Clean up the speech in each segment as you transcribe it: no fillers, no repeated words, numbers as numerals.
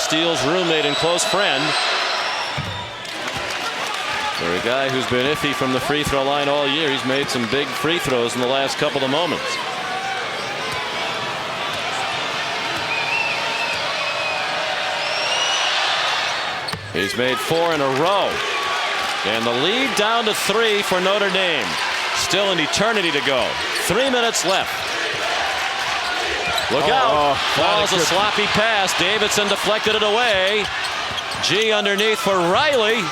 Steele's roommate and close friend. For a guy who's been iffy from the free throw line all year, he's made some big free throws in the last couple of moments. He's made 4 in a row. And the lead down to 3 for Notre Dame. Still an eternity to go. 3 minutes left. Look out. Falls a sloppy pass. Davidson deflected it away. G underneath for Riley.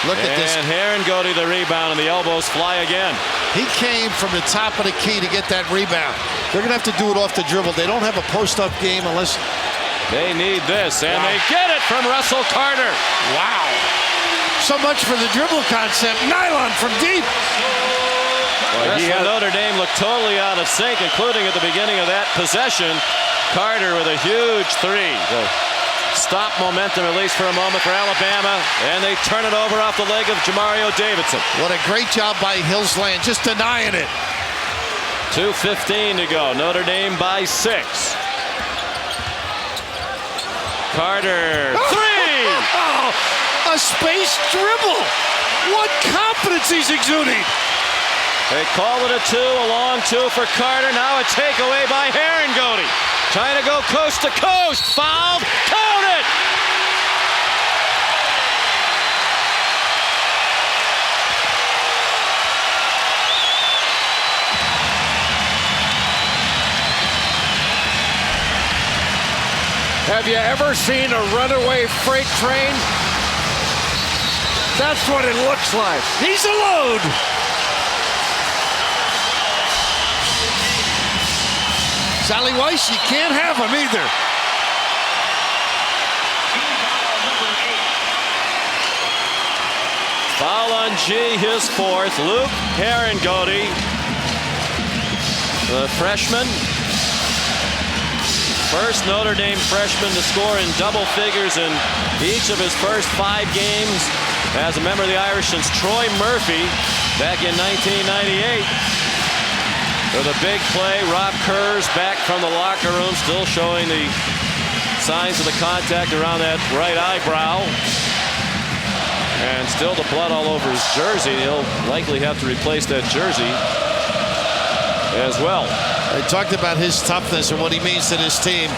Look at this. And Herringody the rebound, and the elbows fly again. He came from the top of the key to get that rebound. They're going to have to do it off the dribble. They don't have a post-up game unless... They need this, and they get it from Russell Carter. Wow. So much for the dribble concept. Nylon from deep. Notre Dame looked totally out of sync, including at the beginning of that possession. Carter with a huge 3. The stop momentum, at least for a moment, for Alabama, and they turn it over off the leg of Jamario Davidson. What a great job by Hillsland, just denying it. 2:15 to go. Notre Dame by 6. Carter, 3! Oh, a space dribble. What confidence he's exuding. They call it a 2, a long 2 for Carter. Now a takeaway by Herringody. Trying to go coast to coast. Fouled. Count it! Have you ever seen a runaway freight train? That's what it looks like. He's a load. Sally Weiss, you can't have him either. Foul on G, his 4th. Luke Herringody, the freshman. First Notre Dame freshman to score in double figures in each of his first 5 games as a member of the Irish since Troy Murphy back in 1998. With a big play, Rob Kerr's back from the locker room, still showing the signs of the contact around that right eyebrow. And still the blood all over his jersey. He'll likely have to replace that jersey as well. I talked about his toughness and what he means to this team.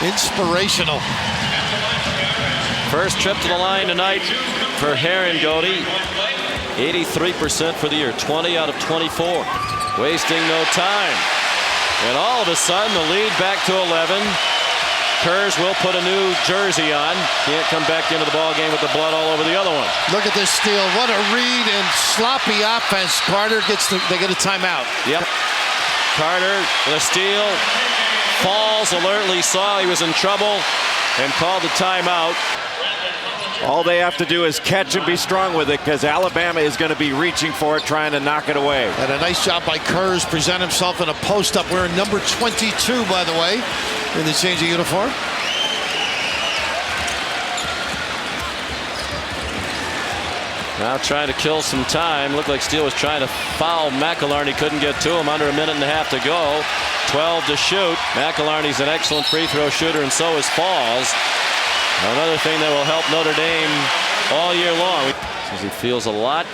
Inspirational. First trip to the line tonight for Herringody. 83% for the year, 20 out of 24. Wasting no time. And all of a sudden, the lead back to 11. Kurz will put a new jersey on. Can't come back into the ball game with the blood all over the other one. Look at this steal. What a read and sloppy offense. Carter they get a timeout. Yep. Carter with a steal. Falls, alertly saw he was in trouble and called the timeout. All they have to do is catch and be strong with it, because Alabama is going to be reaching for it, trying to knock it away. And a nice job by Kurz, present himself in a post-up. Wearing number 22, by the way, in the change of uniform. Now trying to kill some time. Looked like Steele was trying to foul McElharney. Couldn't get to him. Under a minute and a half to go. 12 to shoot. McElharney's an excellent free throw shooter, and so is Falls. Another thing that will help Notre Dame all year long. Says he feels a lot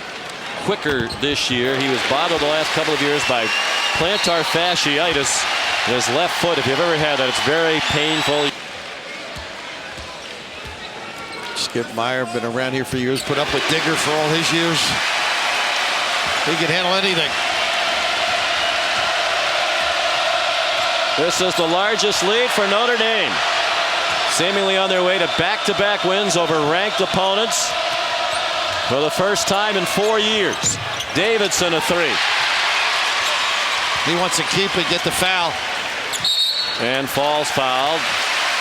quicker this year. He was bothered the last couple of years by plantar fasciitis in his left foot. If you've ever had that, it's very painful. Skip Meyer, been around here for years, put up with Digger for all his years. He can handle anything. This is the largest lead for Notre Dame. Seemingly on their way to back-to-back wins over ranked opponents for the first time in 4 years. Davidson a 3. He wants to keep it, get the foul. And Falls fouled.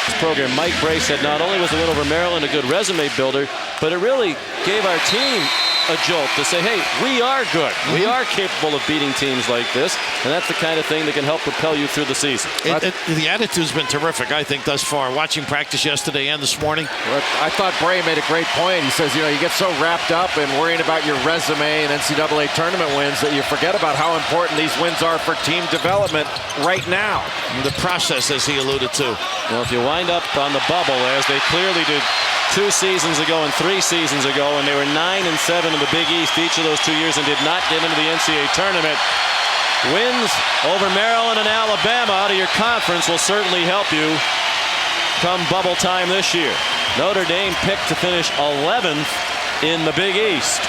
This program, Mike Bray said, not only was the win over Maryland a good resume builder, but it really gave our team a jolt to say, hey, we are good. We are capable of beating teams like this. And that's the kind of thing that can help propel you through the season. The attitude's been terrific, I think, thus far. Watching practice yesterday and this morning. Well, I thought Bray made a great point. He says, you get so wrapped up in worrying about your resume and NCAA tournament wins that you forget about how important these wins are for team development right now. The process, as he alluded to. Well, if you wind up on the bubble, as they clearly did 2 seasons ago and 3 seasons ago, and they were 9 and 7 in the Big East each of those 2 years and did not get into the NCAA tournament, wins over Maryland and Alabama out of your conference will certainly help you come bubble time this year. Notre Dame picked to finish 11th in the Big East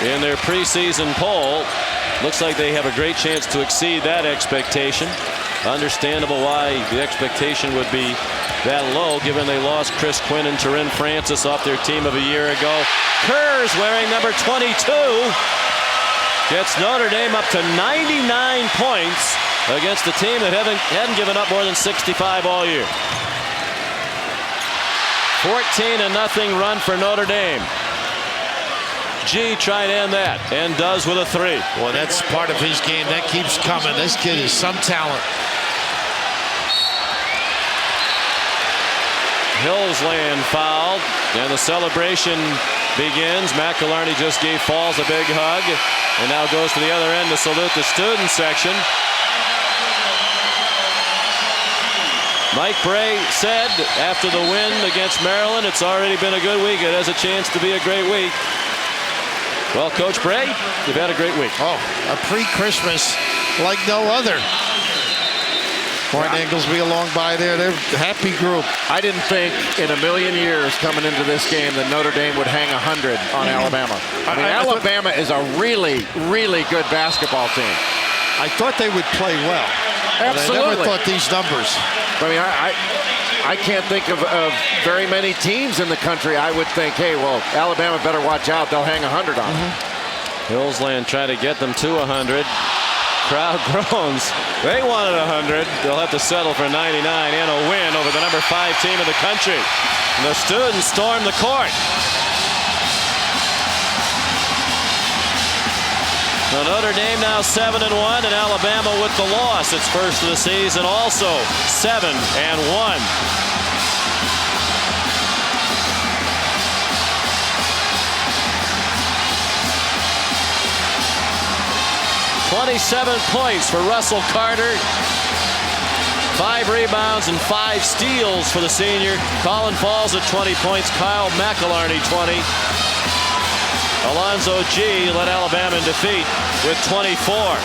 in their preseason poll. Looks like they have a great chance to exceed that expectation. Understandable why the expectation would be that low, given they lost Chris Quinn and Tarin Francis off their team of a year ago. Kerrs, wearing number 22, gets Notre Dame up to 99 points against a team that hadn't given up more than 65 all year. 14-0 run for Notre Dame. G trying to end that, and does with a 3. Well, that's part of his game. That keeps coming. This kid is some talent. Hillsland fouled, and the celebration begins. McIlharney just gave Falls a big hug, and now goes to the other end to salute the student section. Mike Bray said after the win against Maryland, it's already been a good week. It has a chance to be a great week. Well, Coach Bray, you've had a great week. Oh, a pre-Christmas like no other. Martin Inglesby along by there. They're a happy group. I didn't think in a million years coming into this game that Notre Dame would hang 100 on Alabama. I mean, Alabama is a really, really good basketball team. I thought they would play well. Absolutely. I never thought these numbers. I mean, I can't think of very many teams in the country I would think, hey, well, Alabama better watch out. They'll hang 100 on them. Hillsland trying to get them to 100. Crowd groans. They wanted 100. They'll have to settle for 99 and a win over the number 5 team in the country. And the students storm the court. So Notre Dame now 7-1, and Alabama with the loss. Its first of the season, also 7-1. 27 points for Russell Carter. 5 rebounds and 5 steals for the senior. Colin Falls at 20 points. Kyle McIlharney 20. Alonzo G led Alabama in defeat with 24.